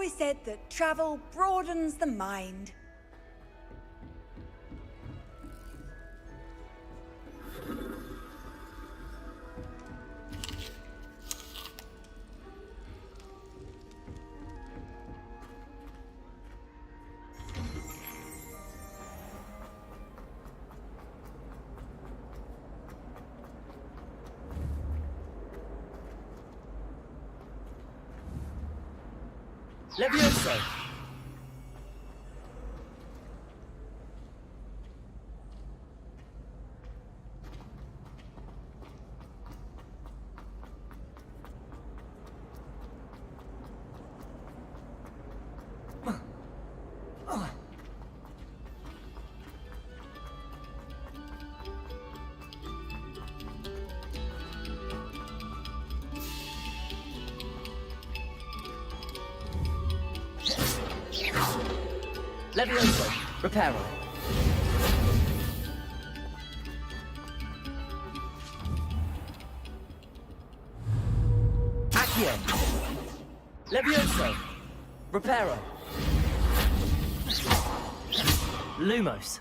always said that travel broadens the mind. Levioso! Levioso, Reparo. Accio. Levioso, Reparo. Lumos.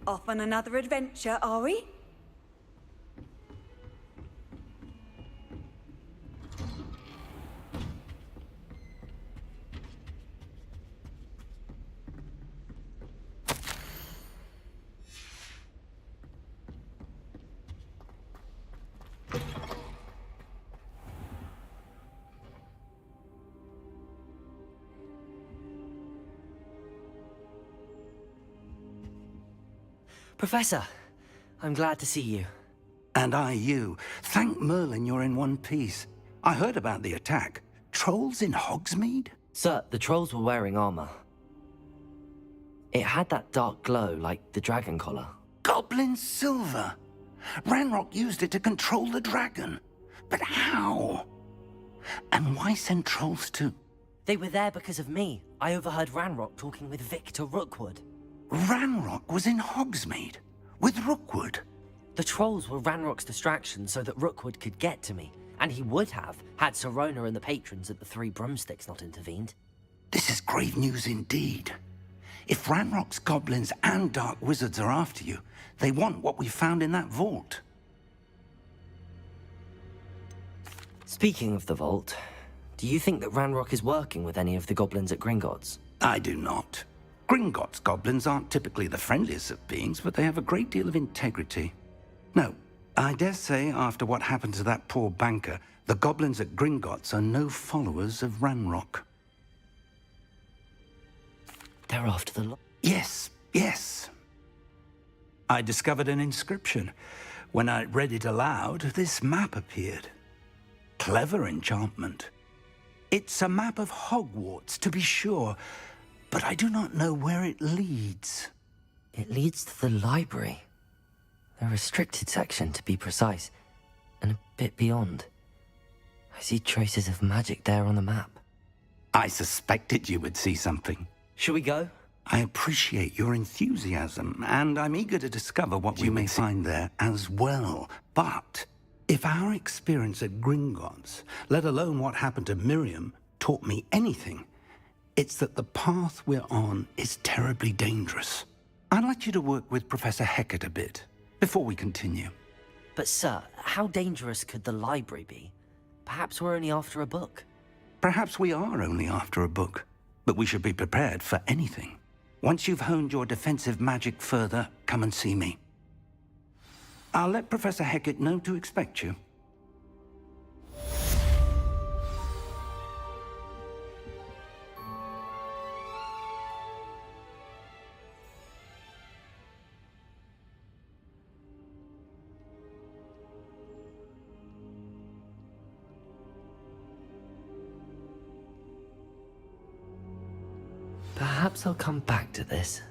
Off on another adventure, are we? Professor, I'm glad to see you. And I you. Thank Merlin you're in one piece. I heard about the attack. Trolls in Hogsmeade? Sir, the trolls were wearing armor. It had that dark glow like the dragon collar. Goblin silver! Ranrock used it to control the dragon. But how? And why send trolls to... They were there because of me. I overheard Ranrock talking with Victor Rookwood. Ranrock was in Hogsmeade? With Rookwood? The trolls were Ranrock's distraction so that Rookwood could get to me. And he would have, had Sirona and the patrons at the Three Broomsticks not intervened. This is grave news indeed. If Ranrock's goblins and dark wizards are after you, they want what we found in that vault. Speaking of the vault, do you think that Ranrock is working with any of the goblins at Gringotts? I do not. Gringotts goblins aren't typically the friendliest of beings, but they have a great deal of integrity. No, I dare say after what happened to that poor banker, the goblins at Gringotts are no followers of Ranrock. They're after the law. Yes, yes. I discovered an inscription. When I read it aloud, this map appeared. Clever enchantment. It's a map of Hogwarts, to be sure, but I do not know where it leads. It leads to the library. The restricted section, to be precise, and a bit beyond. I see traces of magic there on the map. I suspected you would see something. Shall we go? I appreciate your enthusiasm, and I'm eager to discover what you may find there as well. But if our experience at Gringotts, let alone what happened to Miriam, taught me anything, it's that the path we're on is terribly dangerous. I'd like you to work with Professor Hecat a bit before we continue. But sir, how dangerous could the library be? Perhaps we're only after a book. Perhaps we are only after a book, but we should be prepared for anything. Once you've honed your defensive magic further, come and see me. I'll let Professor Hecat know to expect you. Perhaps I'll come back to this.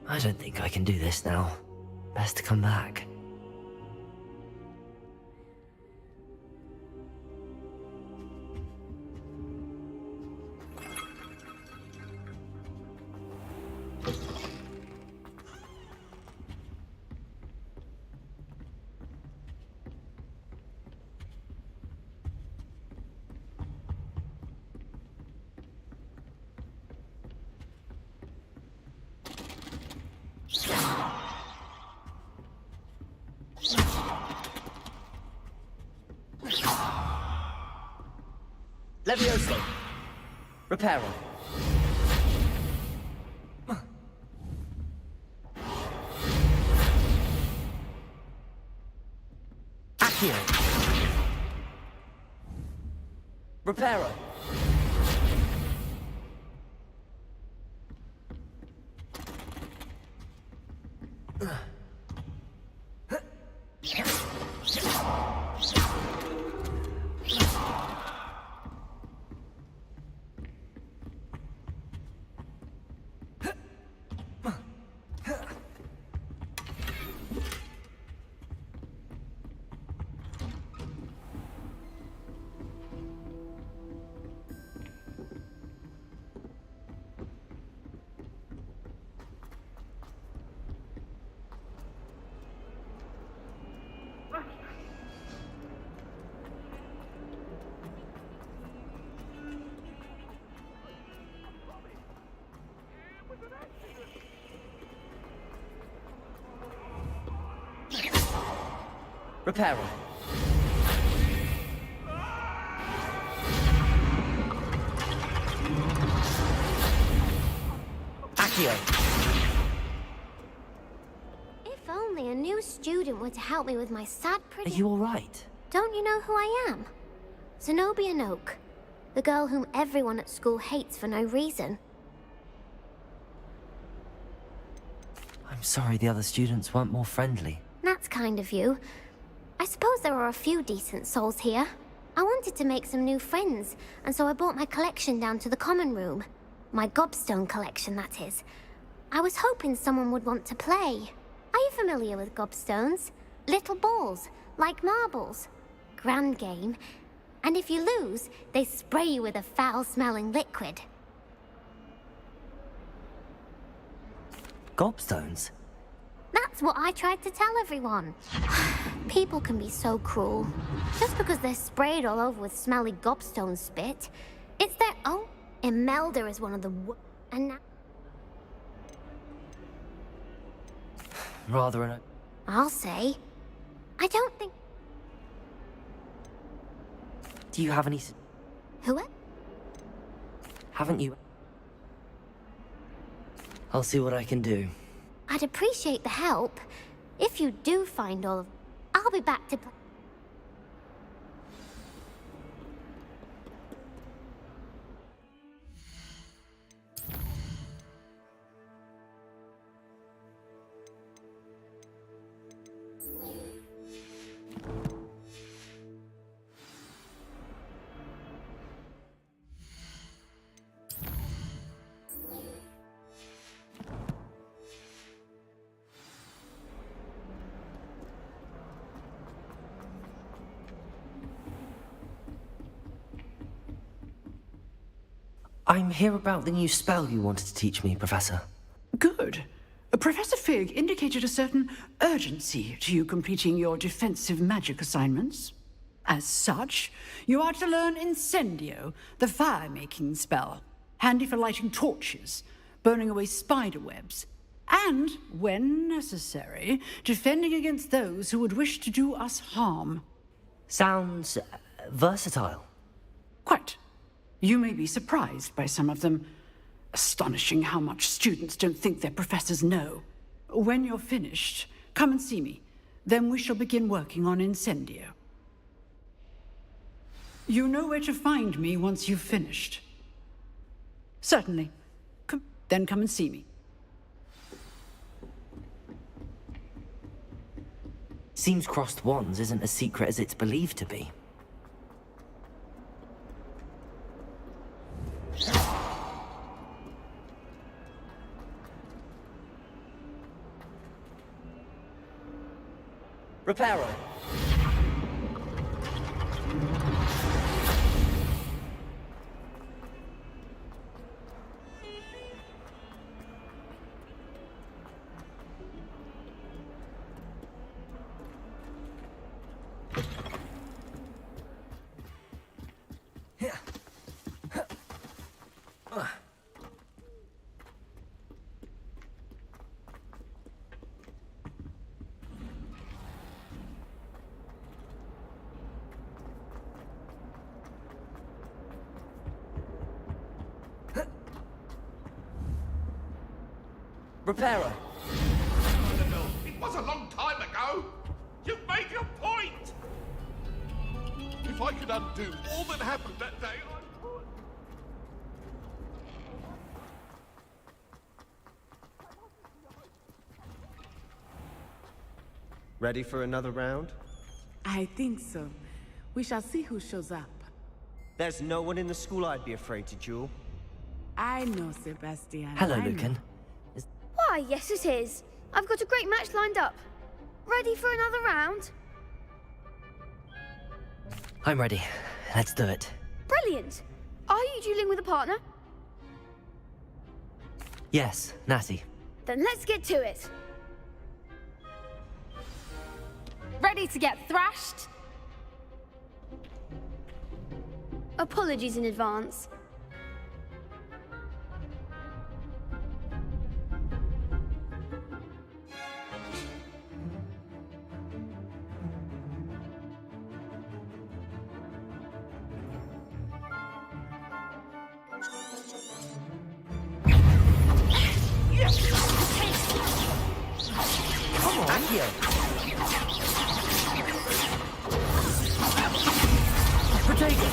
I don't think I can do this now. Best to come back. Levioso. Reparo. Accio. Reparo. Reparo. Accio. If only a new student were to help me with my sad Are pretty... you all right? Don't you know who I am? Zenobia Noak, the girl whom everyone at school hates for no reason. I'm sorry the other students weren't more friendly. That's kind of you. I suppose there are a few decent souls here. I wanted to make some new friends, and so I brought my collection down to the common room. My gobstone collection, that is. I was hoping someone would want to play. Are you familiar with gobstones? Little balls, like marbles. Grand game. And if you lose, they spray you with a foul-smelling liquid. Gobstones? That's what I tried to tell everyone. People can be so cruel. Just because they're sprayed all over with smelly gobstone spit. It's their own... Imelda is one of the and now... Rather an... I'll say. I don't think... Do you have any... Who? Haven't you... I'll see what I can do. I'd appreciate the help. If you do find all of... I'll be back to... I'm here about the new spell you wanted to teach me, Professor. Good. Professor Fig indicated a certain urgency to you completing your defensive magic assignments. As such, you are to learn Incendio, the fire-making spell, handy for lighting torches, burning away spider webs, and, when necessary, defending against those who would wish to do us harm. Sounds versatile. Quite. You may be surprised by some of them. Astonishing how much students don't think their professors know. When you're finished, come and see me. Then we shall begin working on Incendio. You know where to find me once you've finished. Certainly. Then come and see me. Seems crossed wands isn't as secret as it's believed to be. Reparo. Reparo. It was a long time ago. You've made your point. If I could undo all that happened that day, I would. Ready for another round? I think so. We shall see who shows up. There's no one in the school I'd be afraid to duel. I know, Sebastian. Hello, I know. Lucan. Why, yes it is. I've got a great match lined up. Ready for another round? I'm ready. Let's do it. Brilliant. Are you dueling with a partner? Yes, Natty. Then let's get to it. Ready to get thrashed? Apologies in advance. Come on. Accio. Protego.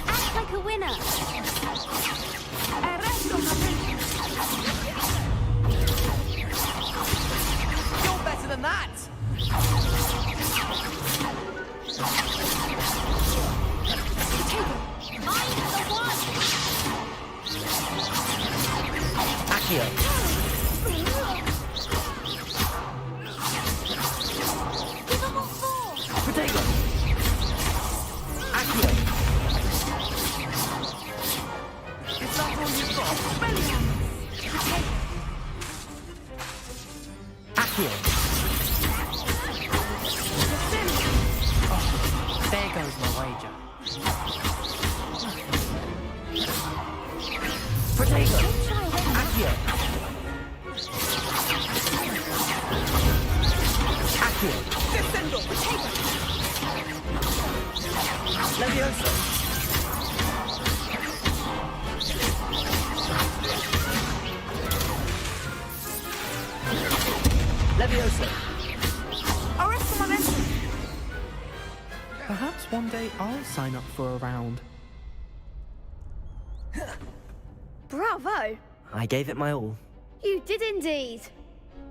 Act like a winner. You're better than that. I'm the one. Accio. Give them all four. Protego. Accio. Is that all you've got? Accio. Oh, there goes my wager. Protego. Accio. Accio. Descendo. Protego. Levioso. Levioso. Arrest them on entry. Perhaps one day I'll sign up for a round. Bravo. I gave it my all. You did indeed.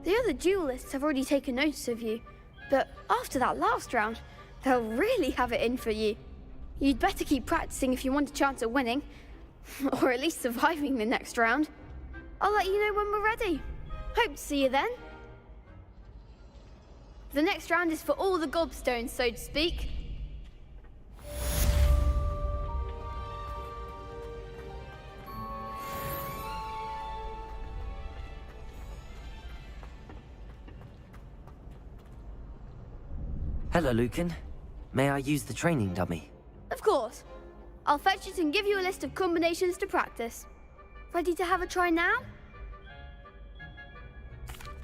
The other duelists have already taken notice of you, but after that last round, they'll really have it in for you. You'd better keep practicing if you want a chance at winning, or at least surviving the next round. I'll let you know when we're ready. Hope to see you then. The next round is for all the gobstones, so to speak. Hello, Lucan. May I use the training dummy? Of course. I'll fetch it and give you a list of combinations to practice. Ready to have a try now?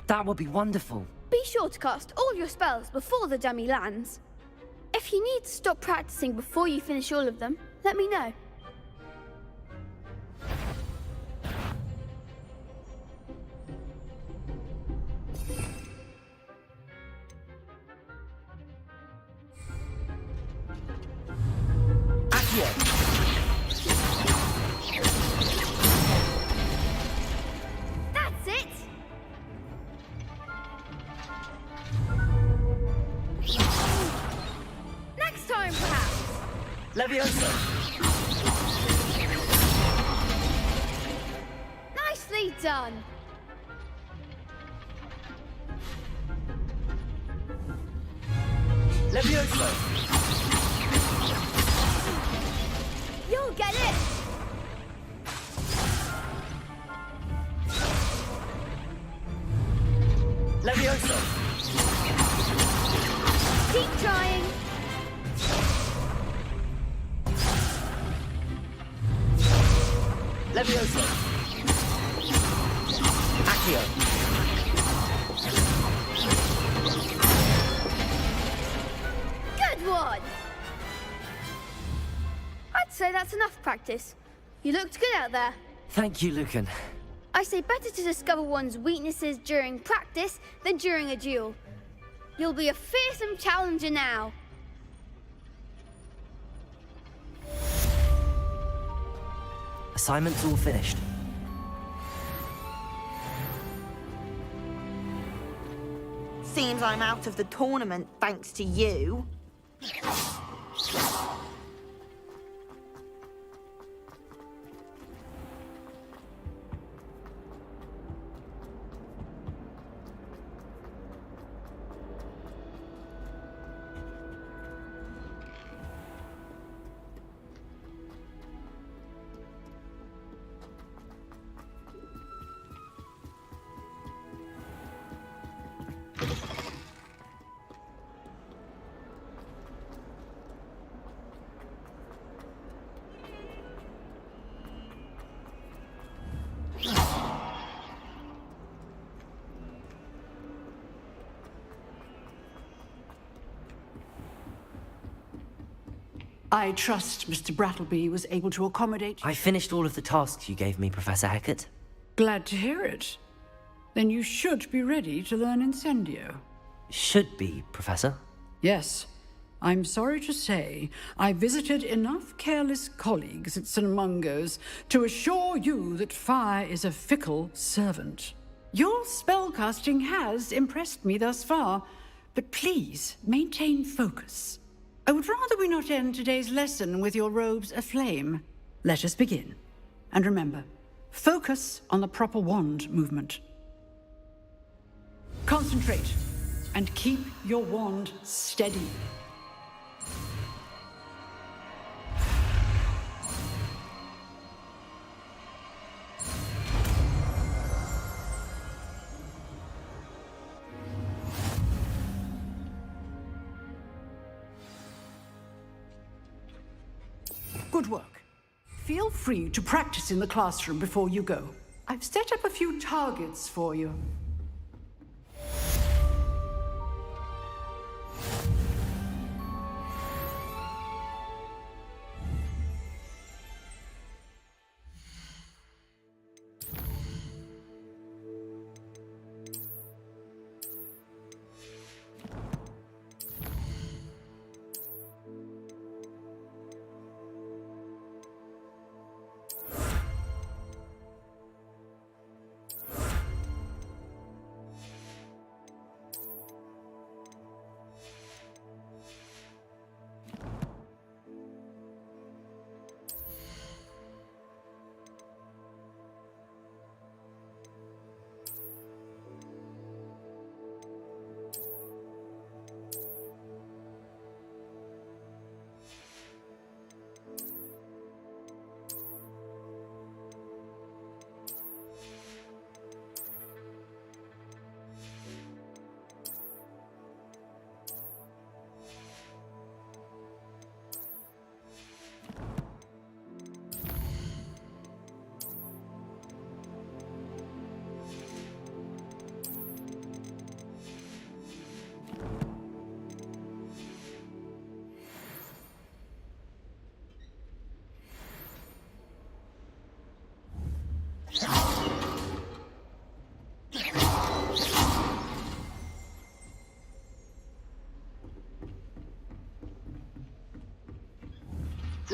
That would be wonderful. Be sure to cast all your spells before the dummy lands. If you need to stop practicing before you finish all of them, let me know. That's it! Next time, perhaps! Leviosa! Nicely done! Leviosa! You'll get it! Leviosa! Keep trying! Leviosa! Accio! Good one! I'd say that's enough practice. You looked good out there. Thank you, Lucan. I say better to discover one's weaknesses during practice than during a duel. You'll be a fearsome challenger now. Assignment's all finished. Seems I'm out of the tournament thanks to you. I trust Mr. Brattleby was able to accommodate... I finished all of the tasks you gave me, Professor Hecat. Glad to hear it. Then you should be ready to learn Incendio. Should be, Professor. Yes. I'm sorry to say, I visited enough careless colleagues at St. Mungo's to assure you that fire is a fickle servant. Your spellcasting has impressed me thus far, but please maintain focus. I would rather we not end today's lesson with your robes aflame. Let us begin. And remember, focus on the proper wand movement. Concentrate, and keep your wand steady. Good work. Feel free to practice in the classroom before you go. I've set up a few targets for you.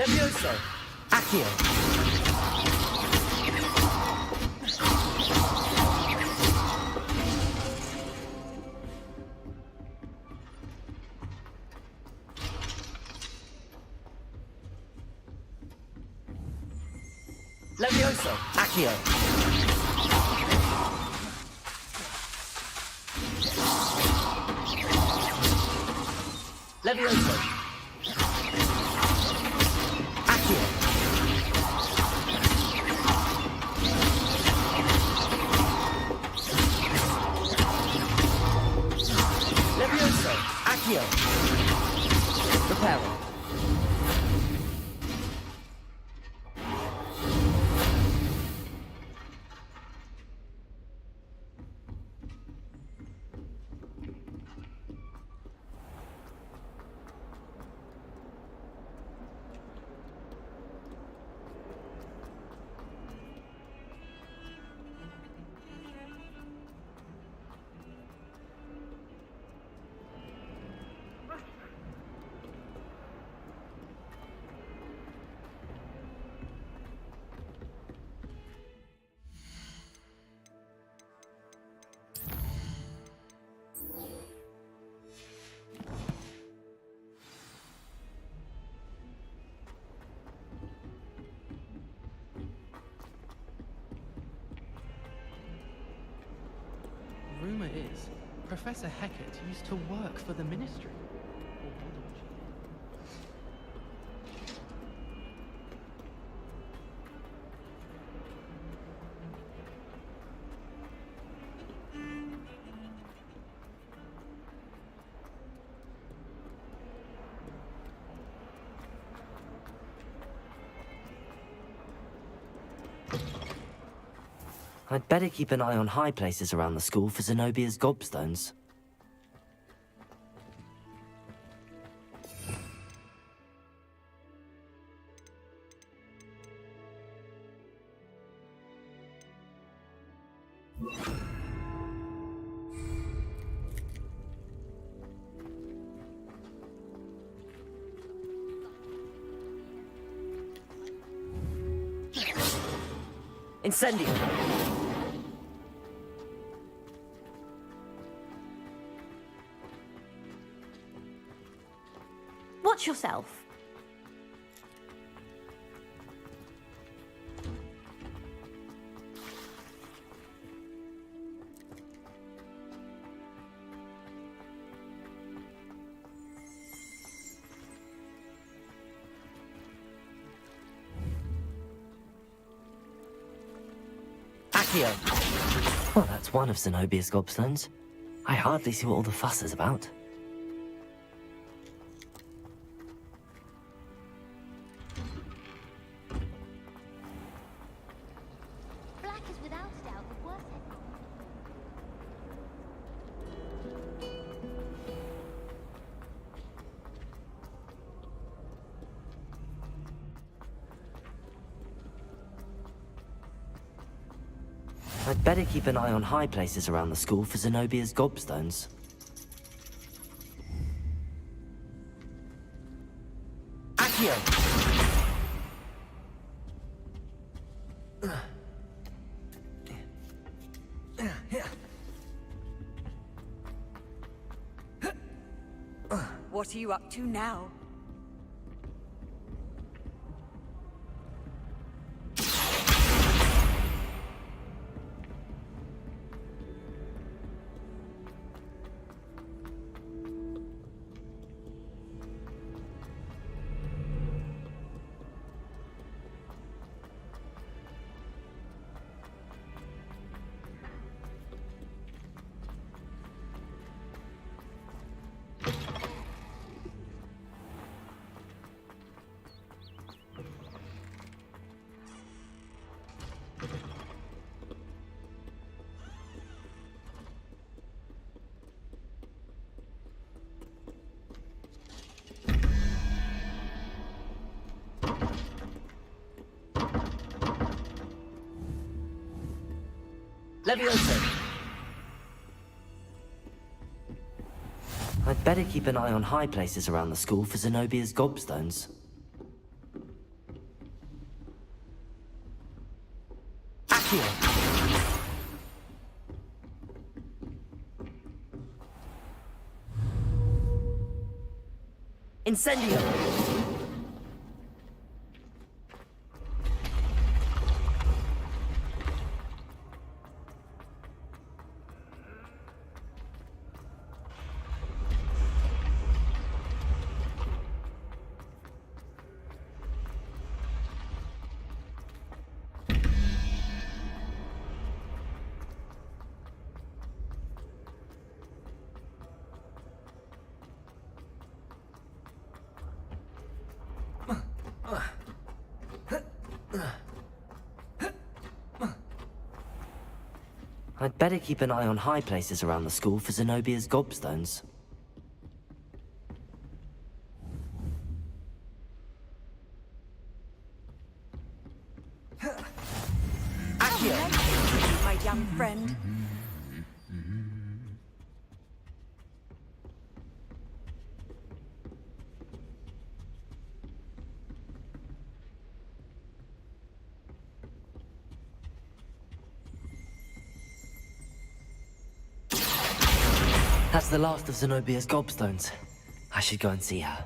Levioso! Accio! Levioso! Accio! Levioso! Accio! Levioso! Accio! Repairing. Rumor is, Professor Hecat used to work for the Ministry. Or didn't she? I'd better keep an eye on high places around the school for Zenobia's gobstones. Incendio! Watch yourself. Accio! Well, that's one of Zenobia's gobstones. I hardly see what all the fuss is about. Black is without a doubt the worst head. I'd better keep an eye on high places around the school for Zenobia's gobstones. Accio! What are you up to now? Levioso! I'd better keep an eye on high places around the school for Zenobia's gobstones. Accio! Incendio! I'd better keep an eye on high places around the school for Zenobia's gobstones. Accio! My young friend. That's the last of Zenobia's gobstones. I should go and see her.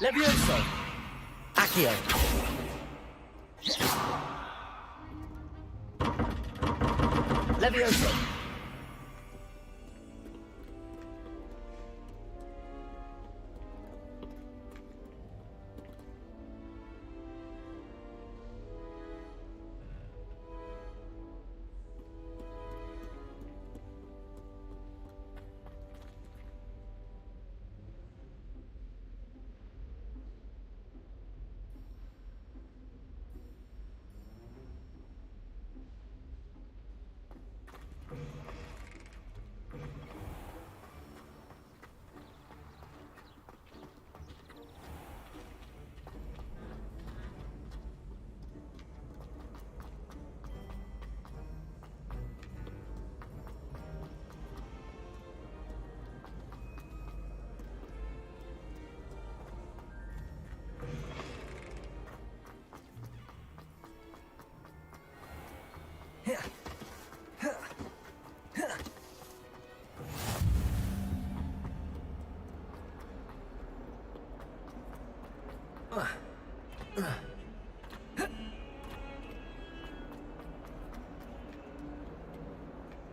Levioso! Accio! Levioso!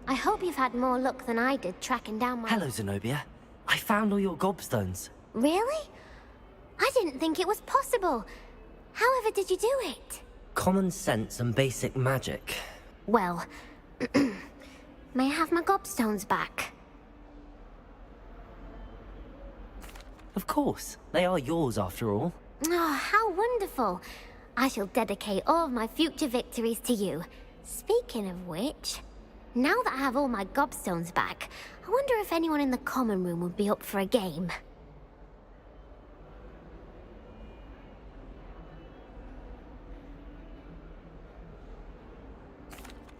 I hope you've had more luck than I did tracking down my... Hello, Zenobia. I found all your gobstones. Really? I didn't think it was possible. However did you do it? Common sense and basic magic. Well, may I have my gobstones back? Of course. They are yours, after all. Oh, how wonderful. I shall dedicate all of my future victories to you. Speaking of which, now that I have all my gobstones back, I wonder if anyone in the common room would be up for a game.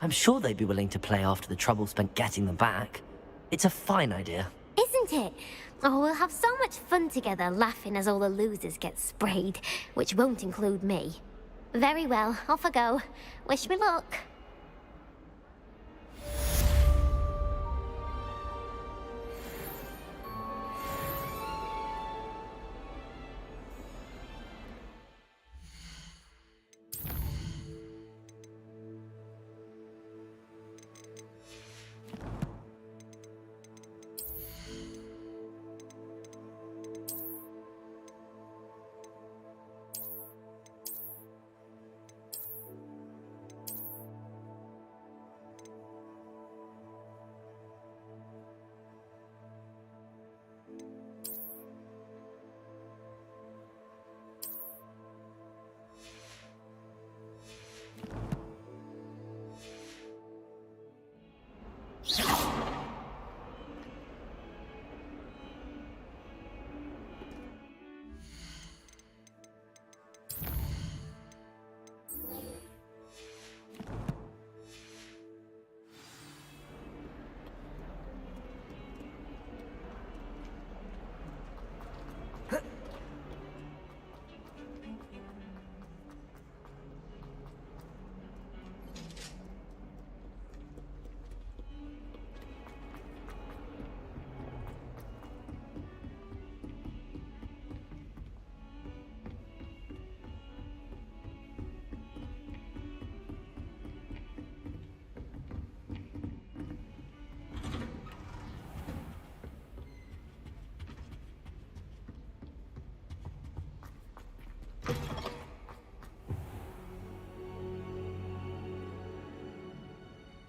I'm sure they'd be willing to play after the trouble spent getting them back. It's a fine idea. Isn't it? Oh, we'll have so much fun together laughing as all the losers get sprayed, which won't include me. Very well, off I go. Wish me luck.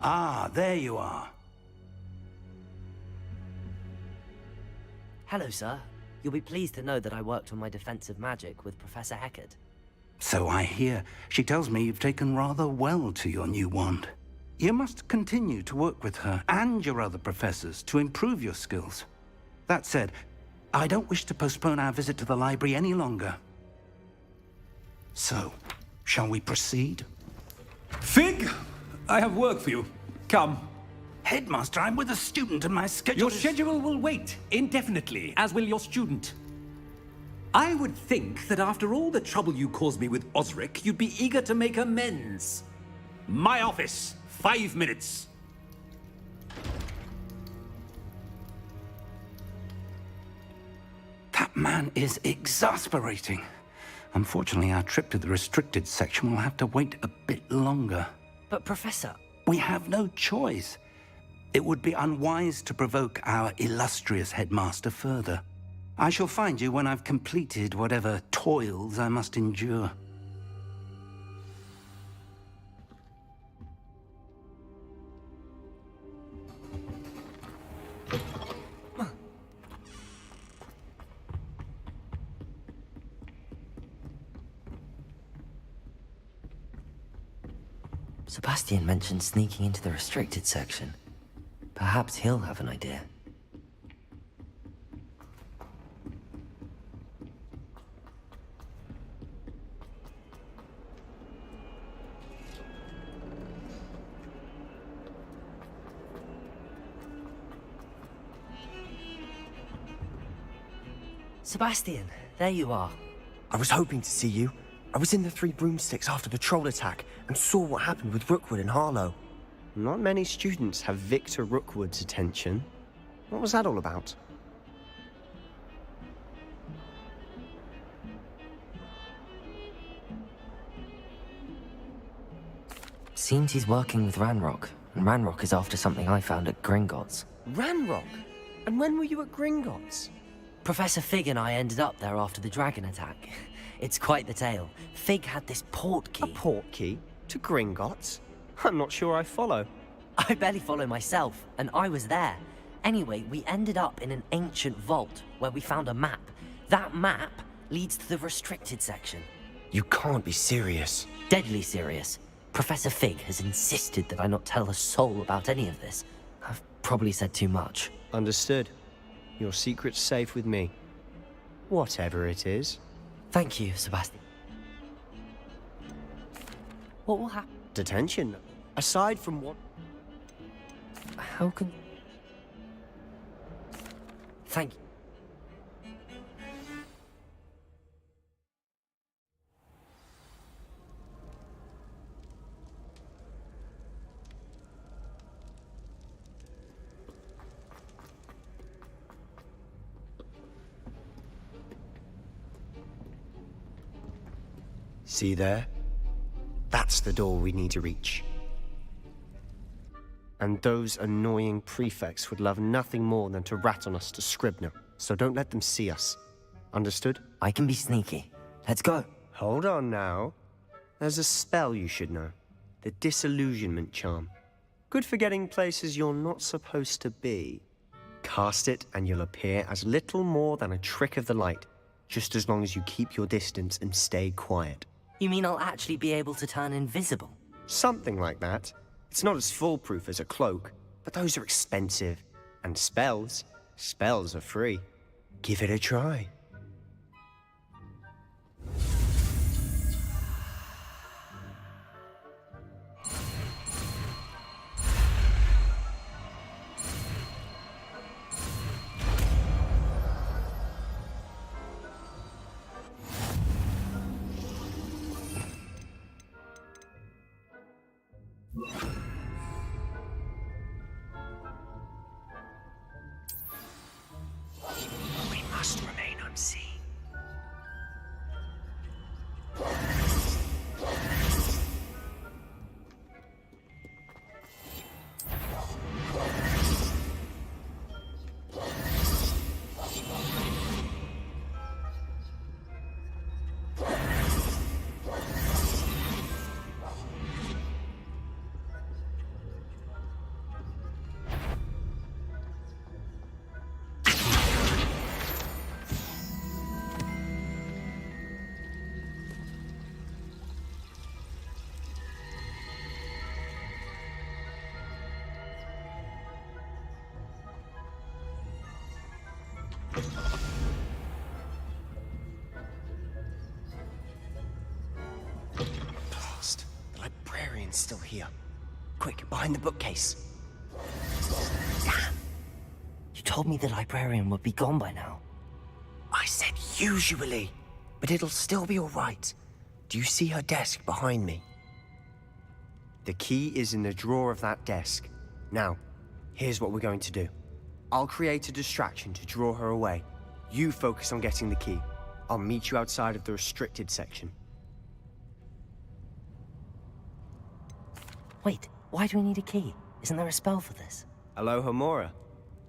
Ah, there you are. Hello, sir. You'll be pleased to know that I worked on my defensive magic with Professor Heckert. So I hear. She tells me you've taken rather well to your new wand. You must continue to work with her and your other professors to improve your skills. That said, I don't wish to postpone our visit to the library any longer. So, shall we proceed? Fig! I have work for you. Come. Headmaster, I'm with a student and my schedule Your schedule will wait indefinitely, as will your student. I would think that after all the trouble you caused me with Osric, you'd be eager to make amends. My office, 5 minutes. That man is exasperating. Unfortunately, our trip to the restricted section will have to wait a bit longer. But, Professor... We have no choice. It would be unwise to provoke our illustrious headmaster further. I shall find you when I've completed whatever toils I must endure. Sebastian mentioned sneaking into the restricted section. Perhaps he'll have an idea. Sebastian, there you are. I was hoping to see you. I was in the Three Broomsticks after the troll attack and saw what happened with Rookwood and Harlow. Not many students have Victor Rookwood's attention. What was that all about? Seems he's working with Ranrock, and Ranrock is after something I found at Gringotts. Ranrock? And when were you at Gringotts? Professor Fig and I ended up there after the dragon attack. It's quite the tale. Fig had this port key. A port key? To Gringotts? I'm not sure I follow. I barely follow myself, and I was there. Anyway, we ended up in an ancient vault where we found a map. That map leads to the restricted section. You can't be serious. Deadly serious. Professor Fig has insisted that I not tell a soul about any of this. I've probably said too much. Understood. Your secret's safe with me. Whatever it is. Thank you, Sebastian. What will happen? Detention. Aside from what... How can... Thank you. See there? That's the door we need to reach. And those annoying prefects would love nothing more than to rat on us to Scribner, so don't let them see us. Understood? I can be sneaky. Let's go. Hold on now. There's a spell you should know. The Disillusionment Charm. Good for getting places you're not supposed to be. Cast it and you'll appear as little more than a trick of the light, just as long as you keep your distance and stay quiet. You mean I'll actually be able to turn invisible? Something like that. It's not as foolproof as a cloak, but those are expensive. And spells are free. Give it a try. FREN's still here. Quick, behind the bookcase. Damn. You told me the librarian would be gone by now. I said usually, but it'll still be all right. Do you see her desk behind me? The key is in the drawer of that desk. Now, here's what we're going to do. I'll create a distraction to draw her away. You focus on getting the key. I'll meet you outside of the restricted section. Wait, why do we need a key? Isn't there a spell for this? Alohomora.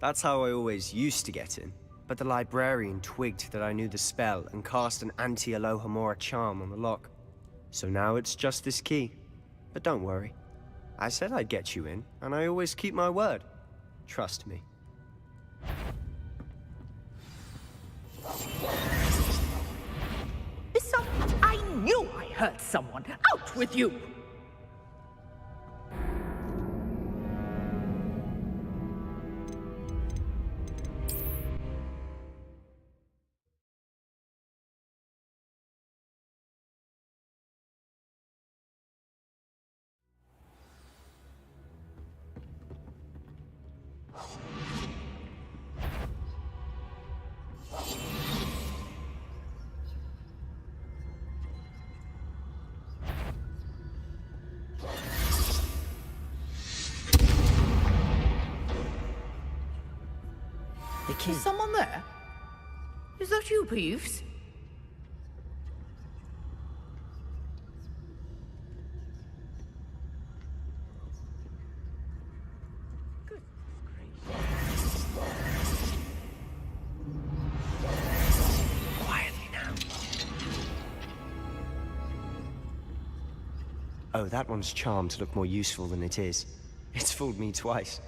That's how I always used to get in. But the librarian twigged that I knew the spell and cast an anti-Alohomora charm on the lock. So now it's just this key. But don't worry. I said I'd get you in, and I always keep my word. Trust me. I knew I heard someone. Out with you! Is someone there? Is that you, Peeves? Quietly now. Oh, that one's charmed to look more useful than it is. It's fooled me twice.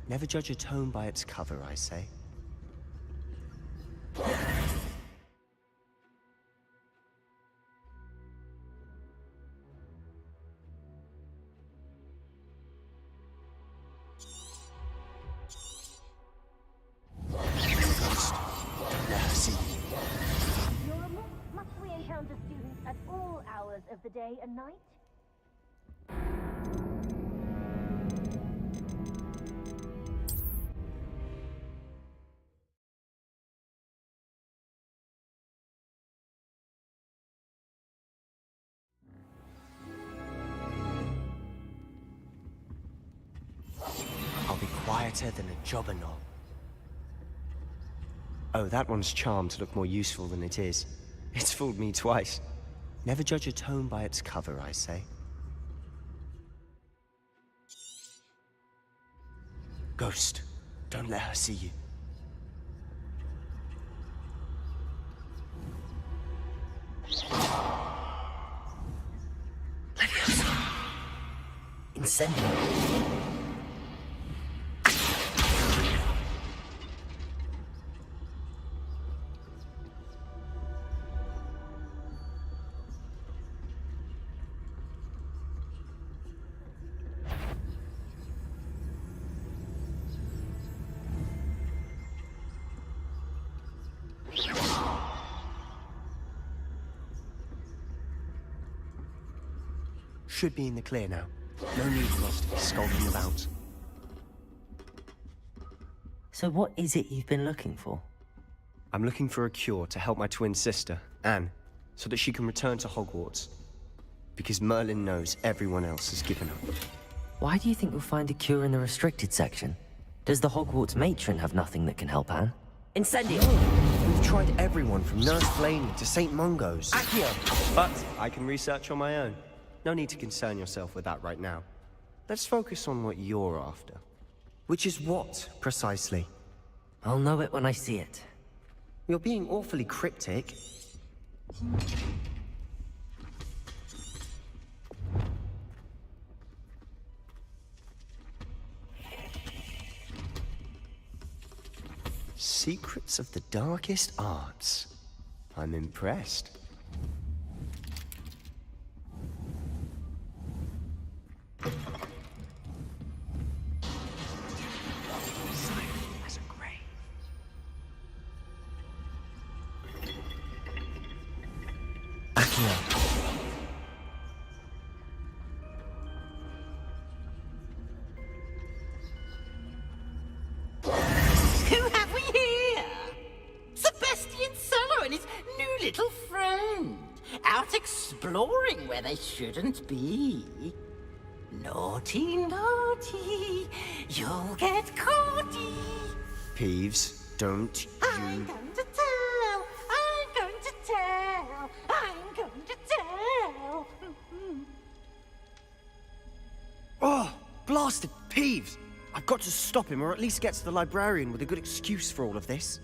Never judge a tome by its cover, I say. Must we encounter students at all hours of the day and night? I'll be quieter than a jobberknoll. Oh, that one's charmed to look more useful than it is. It's fooled me twice. Never judge a tome by its cover, I say. Ghost, don't let her see you. Incendio. Should be in the clear now. No need for us to be skulking about. So what is it you've been looking for? I'm looking for a cure to help my twin sister, Anne, so that she can return to Hogwarts. Because Merlin knows everyone else has given up. Why do you think you'll find a cure in the restricted section? Does the Hogwarts matron have nothing that can help Anne? Incendio! We've tried everyone from Nurse Blaney to St. Mungo's. Accio! But I can research on my own. No need to concern yourself with that right now. Let's focus on what you're after. Which is what, precisely? I'll know it when I see it. You're being awfully cryptic. Secrets of the darkest arts. I'm impressed. little friend, out exploring where they shouldn't be. Naughty, naughty, you'll get caughty. Peeves, don't you... I'm going to tell, I'm going to tell, I'm going to tell. Oh, blasted Peeves! I've got to stop him, or at least get to the librarian with a good excuse for all of this.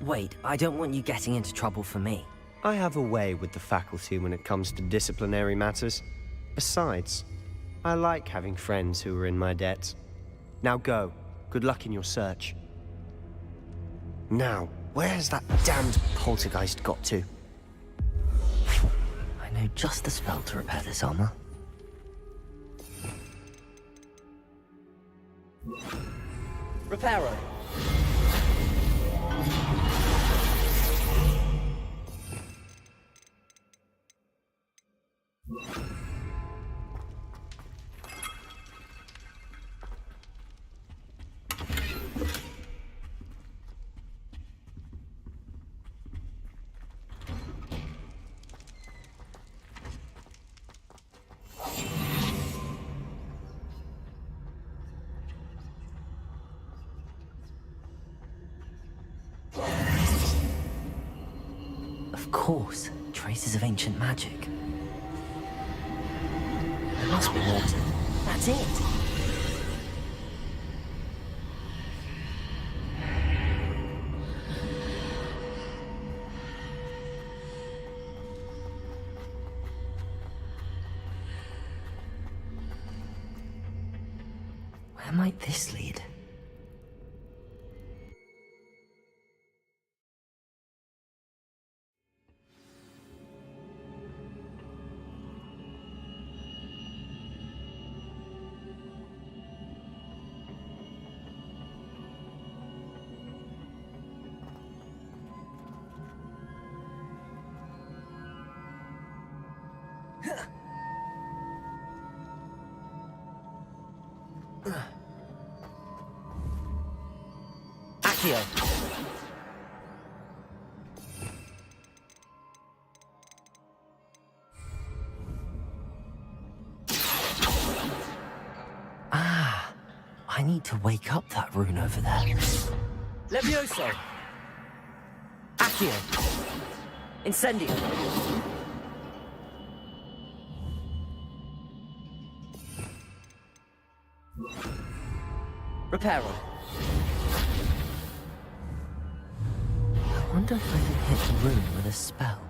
Wait, I don't want you getting into trouble for me. I have a way with the faculty when it comes to disciplinary matters. Besides, I like having friends who are in my debt. Now go. Good luck in your search. Now, where's that damned poltergeist got to? I know just the spell to repair this armor. Reparo. Of course, traces of ancient magic. There must be water. That's it! Where might this lead? Accio. Ah, I need to wake up that rune over there. Levioso. Accio. Incendio. Reparo. I wonder if I can hit the rune with a spell.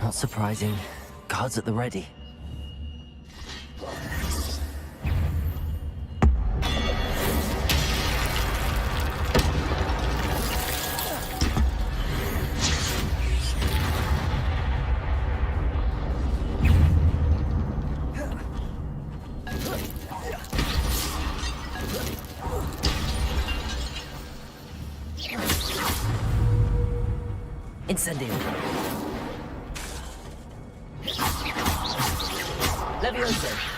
Not surprising. Guards at the ready. Incendio. Levioso.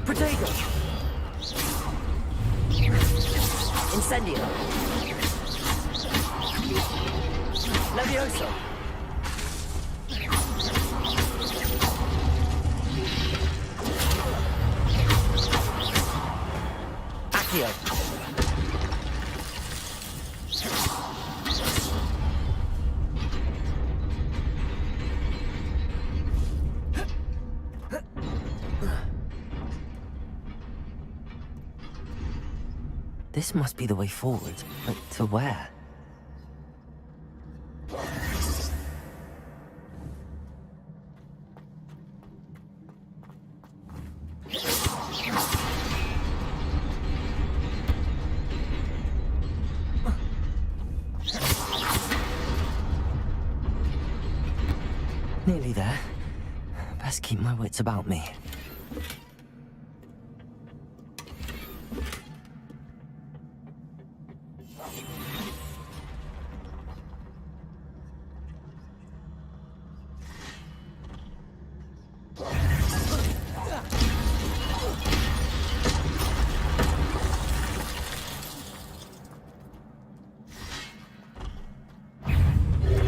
Protego. Incendio. Levioso. Accio. This must be the way forward, but to where? Nearly there. Best keep my wits about me.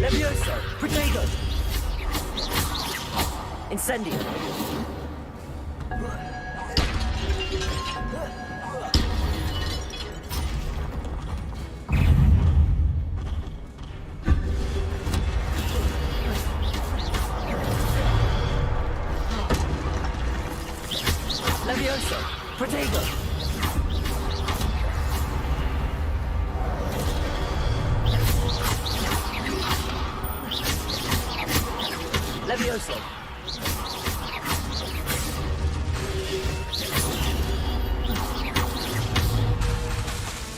Levioso! Protego! Incendio! Levioso! Protego! Levioso!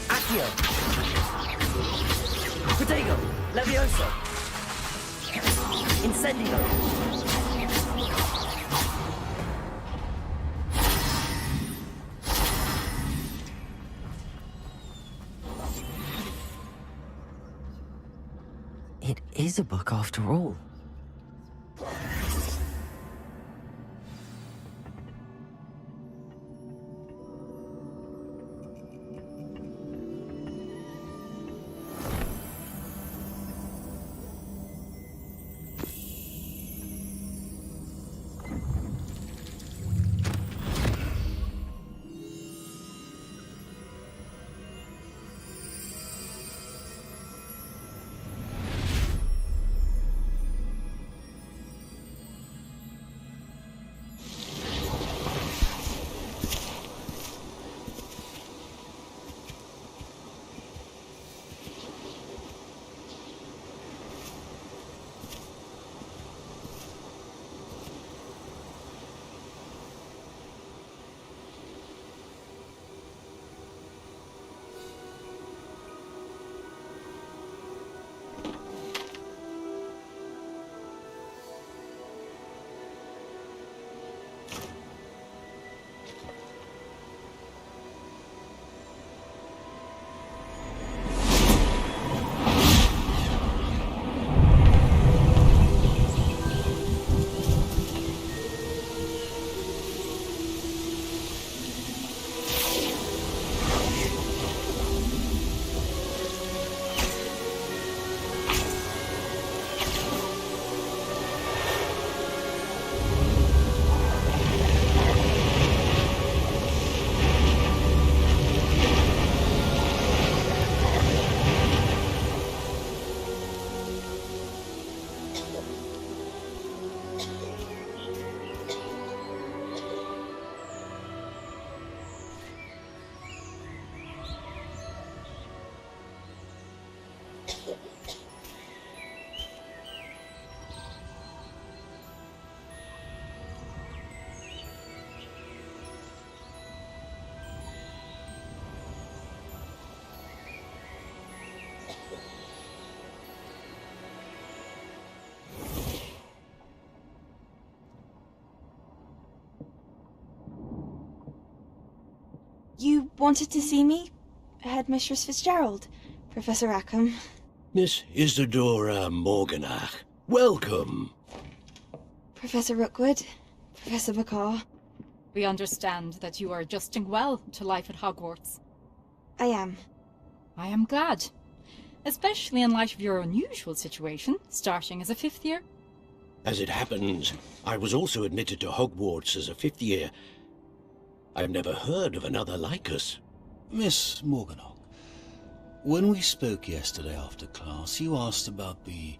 Accio! Protego! Levioso! Incendio! It is a book after all. You wanted to see me? Headmistress Fitzgerald, Professor Rackham. Miss Isadora Morganach, welcome. Professor Rookwood, Professor Bakar. We understand that you are adjusting well to life at Hogwarts. I am. I am glad. Especially in light of your unusual situation, starting as a 5th year. As it happens, I was also admitted to Hogwarts as a 5th year. I've never heard of another like us. Miss Morganach, when we spoke yesterday after class, you asked about the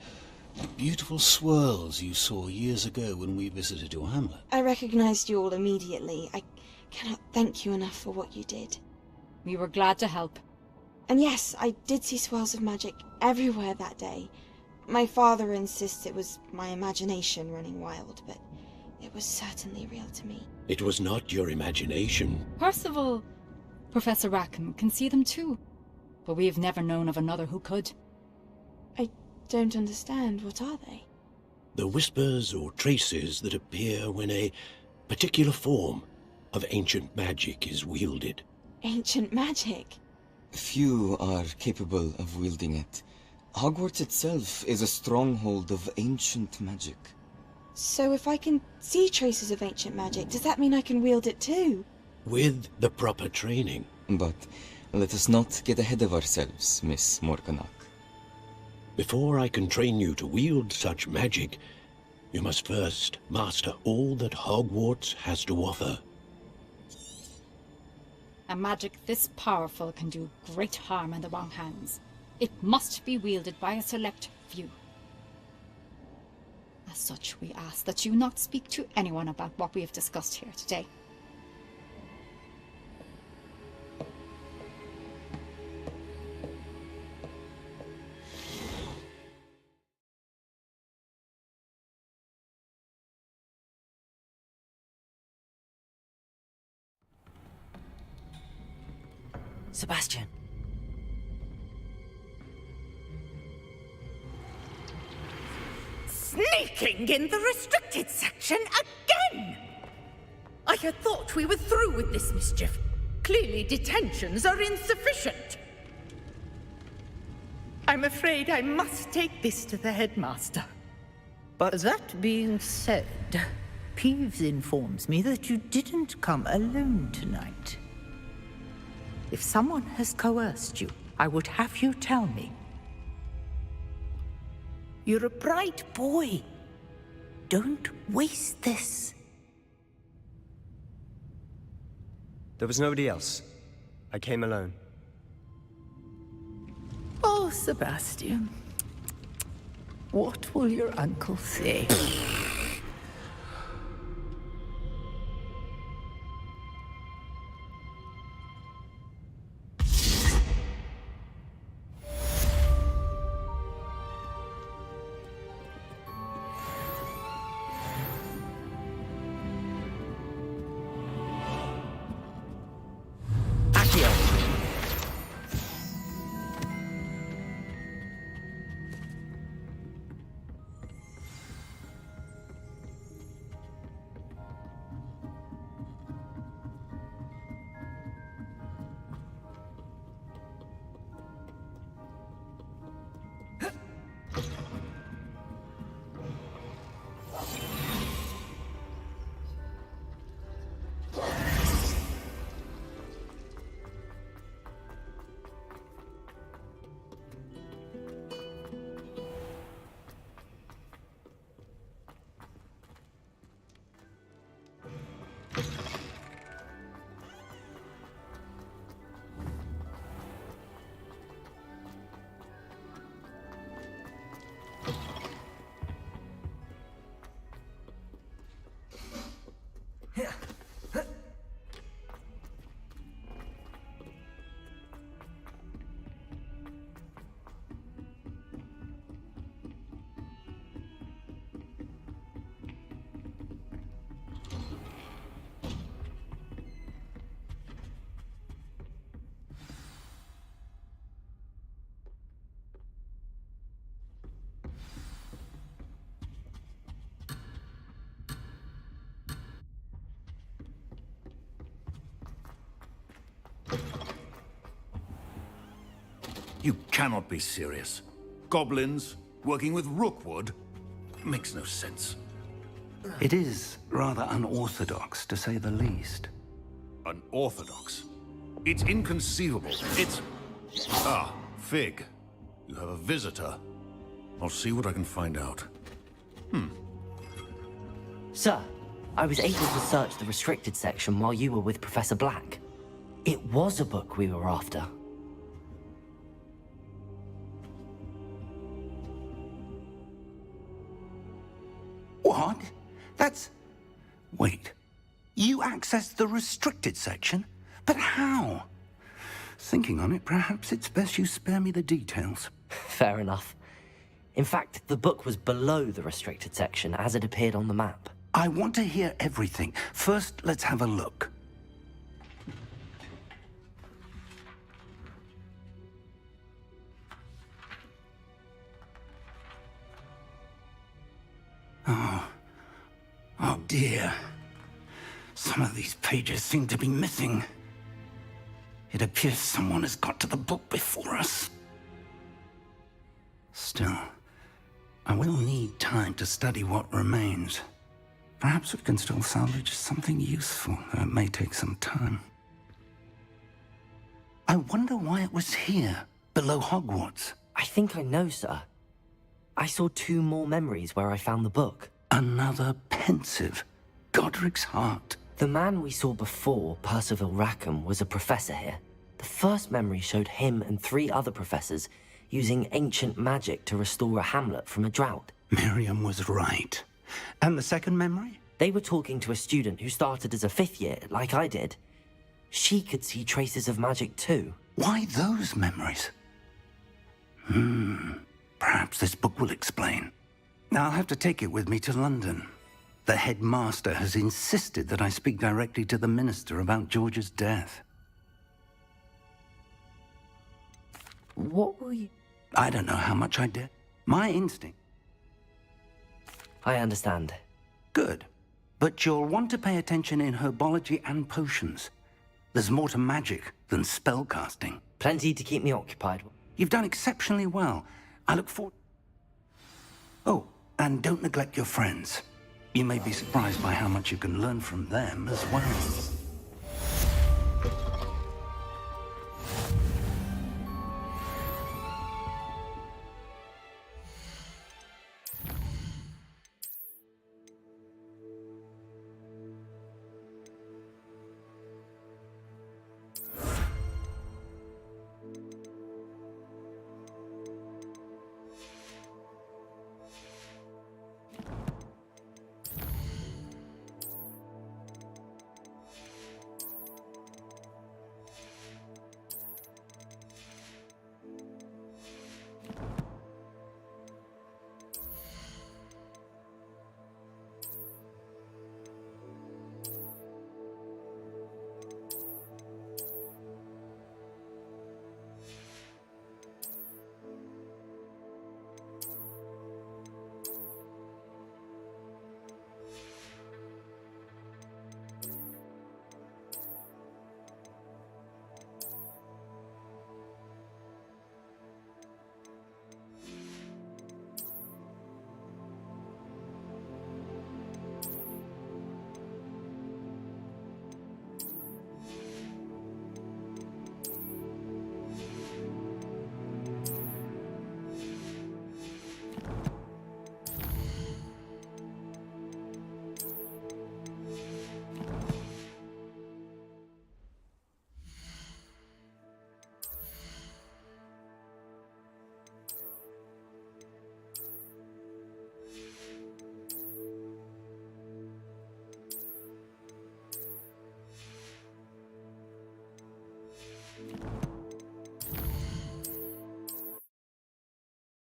beautiful swirls you saw years ago when we visited your hamlet. I recognized you all immediately. I cannot thank you enough for what you did. We were glad to help. And yes, I did see swirls of magic everywhere that day. My father insists it was my imagination running wild, but it was certainly real to me. It was not your imagination. Percival, Professor Rackham can see them too. But we have never known of another who could. I don't understand. What are they? The whispers or traces that appear when a particular form of ancient magic is wielded. Ancient magic? Few are capable of wielding it. Hogwarts itself is a stronghold of ancient magic. So if I can see traces of ancient magic, does that mean I can wield it too? With the proper training. But let us not get ahead of ourselves, Miss Morganach. Before I can train you to wield such magic, you must first master all that Hogwarts has to offer. A magic this powerful can do great harm in the wrong hands. It must be wielded by a select few. As such, we ask that you not speak to anyone about what we have discussed here today. Sebastian. Sneaking in the restricted section again! I had thought we were through with this mischief. Clearly detentions are insufficient. I'm afraid I must take this to the headmaster. But that being said, Peeves informs me that you didn't come alone tonight. If someone has coerced you, I would have you tell me. You're a bright boy. Don't waste this. There was nobody else. I came alone. Oh, Sebastian. What will your uncle say? You cannot be serious. Goblins working with Rookwood? Makes no sense. It is rather unorthodox, to say the least. Unorthodox? It's inconceivable. It's... Ah, Fig. You have a visitor. I'll see what I can find out. Sir, I was able to search the restricted section while you were with Professor Black. It was a book we were after. What? That's... Wait. You accessed the restricted section? But how? Thinking on it, perhaps it's best you spare me the details. Fair enough. In fact, the book was below the restricted section as it appeared on the map. I want to hear everything. First, let's have a look. Oh dear. Some of these pages seem to be missing. It appears someone has got to the book before us. Still, I will need time to study what remains. Perhaps we can still salvage something useful, though it may take some time. I wonder why it was here, below Hogwarts. I think I know, sir. I saw 2 more memories where I found the book. Another pensive. Godric's heart. The man we saw before, Percival Rackham, was a professor here. The first memory showed him and 3 other professors using ancient magic to restore a hamlet from a drought. Miriam was right. And the second memory? They were talking to a student who started as a 5th year, like I did. She could see traces of magic too. Why those memories? Perhaps this book will explain. I'll have to take it with me to London. The headmaster has insisted that I speak directly to the minister about George's death. What will you... I don't know how much I dare. My instinct. I understand. Good. But you'll want to pay attention in herbology and potions. There's more to magic than spellcasting. Plenty to keep me occupied. You've done exceptionally well. I look forward... Oh, and don't neglect your friends. You may be surprised by how much you can learn from them as well.